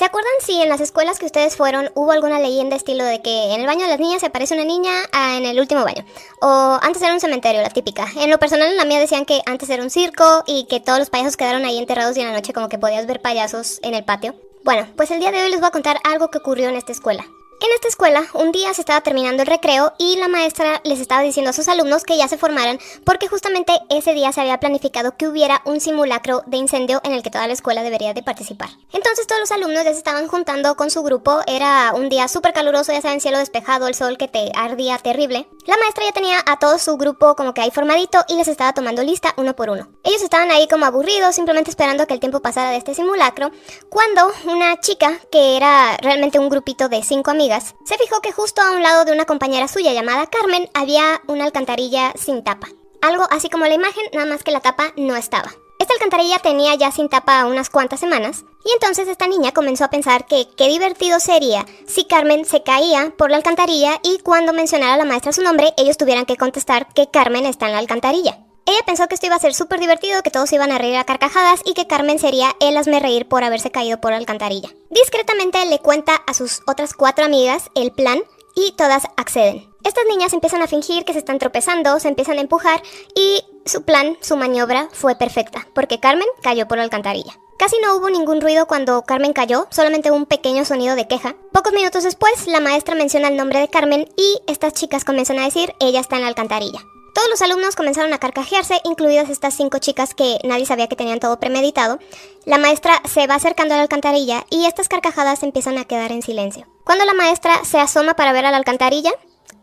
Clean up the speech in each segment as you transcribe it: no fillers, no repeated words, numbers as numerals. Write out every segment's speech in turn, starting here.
¿Se acuerdan si en las escuelas que ustedes fueron hubo alguna leyenda estilo de que en el baño de las niñas se aparece una niña en el último baño? O antes era un cementerio, la típica. En lo personal en la mía decían que antes era un circo y que todos los payasos quedaron ahí enterrados y en la noche como que podías ver payasos en el patio. Bueno, pues el día de hoy les voy a contar algo que ocurrió en esta escuela. En esta escuela, un día se estaba terminando el recreo y la maestra les estaba diciendo a sus alumnos que ya se formaran porque justamente ese día se había planificado que hubiera un simulacro de incendio en el que toda la escuela debería de participar. Entonces todos los alumnos ya se estaban juntando con su grupo, era un día súper caluroso, ya saben, cielo despejado, el sol que te ardía terrible. La maestra ya tenía a todo su grupo como que ahí formadito y les estaba tomando lista uno por uno. Ellos estaban ahí como aburridos, simplemente esperando a que el tiempo pasara de este simulacro, cuando una chica, que era realmente un grupito de 5 amigas, se fijó que justo a un lado de una compañera suya llamada Carmen había una alcantarilla sin tapa. Algo así como la imagen, nada más que la tapa no estaba. Esta alcantarilla tenía ya sin tapa unas cuantas semanas, y entonces esta niña comenzó a pensar que qué divertido sería si Carmen se caía por la alcantarilla y cuando mencionara a la maestra su nombre, ellos tuvieran que contestar que Carmen está en la alcantarilla. Ella pensó que esto iba a ser súper divertido, que todos se iban a reír a carcajadas y que Carmen sería el hazmerreír por haberse caído por la alcantarilla. Discretamente le cuenta a sus otras 4 amigas el plan y todas acceden. Estas niñas empiezan a fingir que se están tropezando, se empiezan a empujar y su plan, su maniobra fue perfecta, porque Carmen cayó por la alcantarilla. Casi no hubo ningún ruido cuando Carmen cayó, solamente un pequeño sonido de queja. Pocos minutos después, la maestra menciona el nombre de Carmen y estas chicas comienzan a decir, ella está en la alcantarilla. Todos los alumnos comenzaron a carcajearse, incluidas estas 5 chicas que nadie sabía que tenían todo premeditado. La maestra se va acercando a la alcantarilla y estas carcajadas empiezan a quedar en silencio. Cuando la maestra se asoma para ver a la alcantarilla,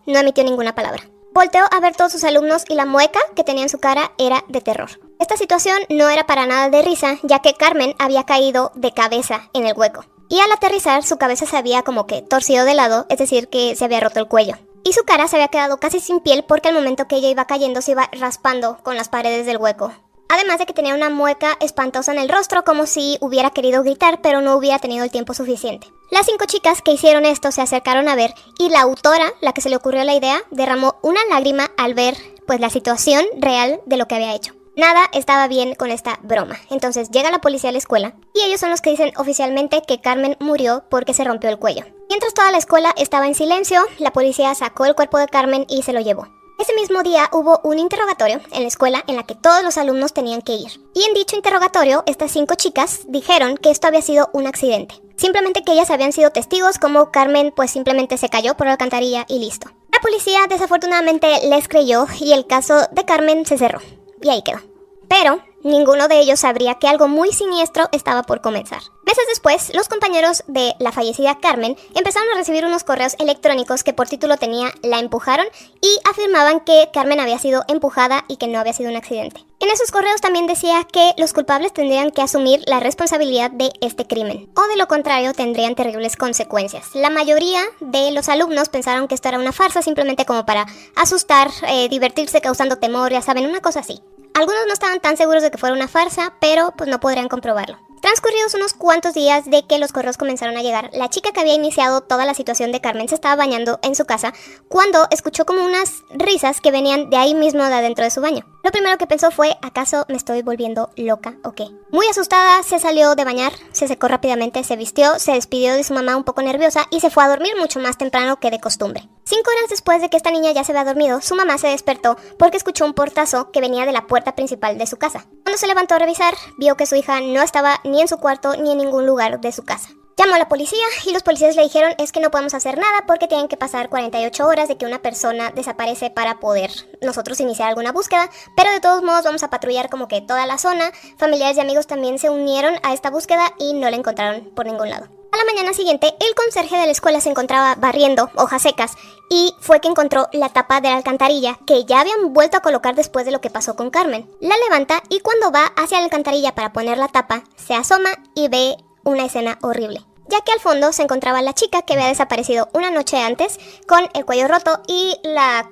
no emitió ninguna palabra. Volteó a ver todos sus alumnos y la mueca que tenía en su cara era de terror. Esta situación no era para nada de risa, ya que Carmen había caído de cabeza en el hueco. Y al aterrizar, su cabeza se había como que torcido de lado, es decir, que se había roto el cuello. Y su cara se había quedado casi sin piel porque al momento que ella iba cayendo se iba raspando con las paredes del hueco. Además de que tenía una mueca espantosa en el rostro como si hubiera querido gritar pero no hubiera tenido el tiempo suficiente. Las 5 chicas que hicieron esto se acercaron a ver y la autora, la que se le ocurrió la idea, derramó una lágrima al ver pues la situación real de lo que había hecho. Nada estaba bien con esta broma. Entonces llega la policía a la escuela y ellos son los que dicen oficialmente que Carmen murió porque se rompió el cuello. Mientras toda la escuela estaba en silencio, la policía sacó el cuerpo de Carmen y se lo llevó. Ese mismo día hubo un interrogatorio en la escuela en la que todos los alumnos tenían que ir. Y en dicho interrogatorio, estas 5 chicas dijeron que esto había sido un accidente. Simplemente que ellas habían sido testigos como Carmen pues simplemente se cayó por la alcantarilla y listo. La policía desafortunadamente les creyó y el caso de Carmen se cerró. Y ahí quedó. Pero ninguno de ellos sabría que algo muy siniestro estaba por comenzar. Meses después, los compañeros de la fallecida Carmen empezaron a recibir unos correos electrónicos que por título tenía "La empujaron" y afirmaban que Carmen había sido empujada y que no había sido un accidente. En esos correos también decía que los culpables tendrían que asumir la responsabilidad de este crimen, o de lo contrario tendrían terribles consecuencias. La mayoría de los alumnos pensaron que esto era una farsa simplemente como para asustar, divertirse causando temor, ya saben, una cosa así. Algunos no estaban tan seguros de que fuera una farsa, pero pues no podrían comprobarlo. Transcurridos unos cuantos días de que los correos comenzaron a llegar, la chica que había iniciado toda la situación de Carmen se estaba bañando en su casa cuando escuchó como unas risas que venían de ahí mismo de adentro de su baño. Lo primero que pensó fue, ¿acaso me estoy volviendo loca o qué? Muy asustada, se salió de bañar, se secó rápidamente, se vistió, se despidió de su mamá un poco nerviosa y se fue a dormir mucho más temprano que de costumbre. 5 horas después de que esta niña ya se había dormido, su mamá se despertó porque escuchó un portazo que venía de la puerta principal de su casa. Cuando se levantó a revisar, vio que su hija no estaba ni en su cuarto ni en ningún lugar de su casa. Llamó a la policía y los policías le dijeron es que no podemos hacer nada porque tienen que pasar 48 horas de que una persona desaparece para poder nosotros iniciar alguna búsqueda, pero de todos modos vamos a patrullar como que toda la zona. Familiares y amigos también se unieron a esta búsqueda y no la encontraron por ningún lado. A la mañana siguiente, el conserje de la escuela se encontraba barriendo hojas secas y fue que encontró la tapa de la alcantarilla que ya habían vuelto a colocar después de lo que pasó con Carmen. La levanta y cuando va hacia la alcantarilla para poner la tapa, se asoma y ve una escena horrible, ya que al fondo se encontraba la chica que había desaparecido una noche antes con el cuello roto y la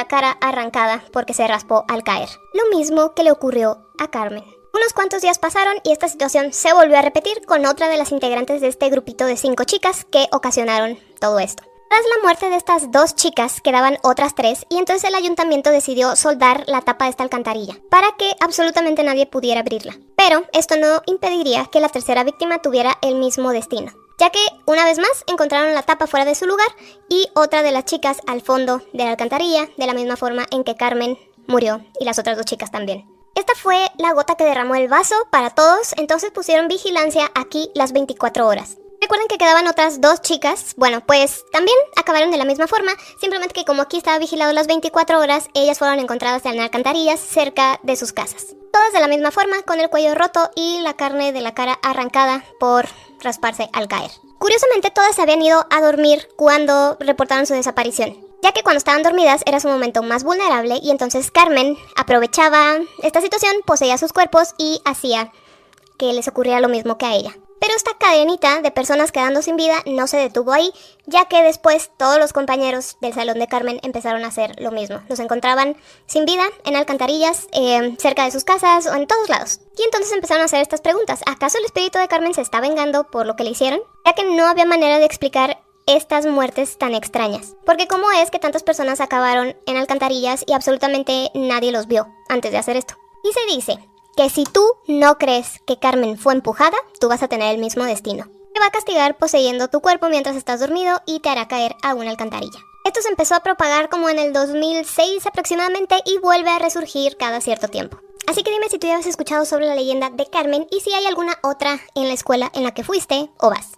cara arrancada porque se raspó al caer. Lo mismo que le ocurrió a Carmen. Unos cuantos días pasaron y esta situación se volvió a repetir con otra de las integrantes de este grupito de 5 chicas que ocasionaron todo esto. Tras la muerte de estas 2 chicas quedaban otras 3 y entonces el ayuntamiento decidió soldar la tapa de esta alcantarilla para que absolutamente nadie pudiera abrirla. Pero esto no impediría que la tercera víctima tuviera el mismo destino. ya que una vez más encontraron la tapa fuera de su lugar y otra de las chicas al fondo de la alcantarilla, de la misma forma en que Carmen murió y las otras 2 chicas también. Esta fue la gota que derramó el vaso para todos, entonces pusieron vigilancia aquí las 24 horas. Recuerden que quedaban otras 2 chicas, bueno, pues también acabaron de la misma forma, simplemente que como aquí estaba vigilado las 24 horas, ellas fueron encontradas en alcantarillas cerca de sus casas. Todas de la misma forma, con el cuello roto y la carne de la cara arrancada por rasparse al caer. Curiosamente, todas se habían ido a dormir cuando reportaron su desaparición, ya que cuando estaban dormidas era su momento más vulnerable y entonces Carmen aprovechaba esta situación, poseía sus cuerpos y hacía que les ocurriera lo mismo que a ella. Pero esta cadenita de personas quedando sin vida no se detuvo ahí, ya que después todos los compañeros del salón de Carmen empezaron a hacer lo mismo. Los encontraban sin vida, en alcantarillas, cerca de sus casas o en todos lados. Y entonces empezaron a hacer estas preguntas. ¿Acaso el espíritu de Carmen se está vengando por lo que le hicieron? Ya que no había manera de explicar estas muertes tan extrañas. Porque ¿cómo es que tantas personas acabaron en alcantarillas y absolutamente nadie los vio antes de hacer esto? Y se dice que si tú no crees que Carmen fue empujada, tú vas a tener el mismo destino. Te va a castigar poseyendo tu cuerpo mientras estás dormido y te hará caer a una alcantarilla. Esto se empezó a propagar como en el 2006 aproximadamente y vuelve a resurgir cada cierto tiempo. Así que dime si tú ya has escuchado sobre la leyenda de Carmen y si hay alguna otra en la escuela en la que fuiste o vas.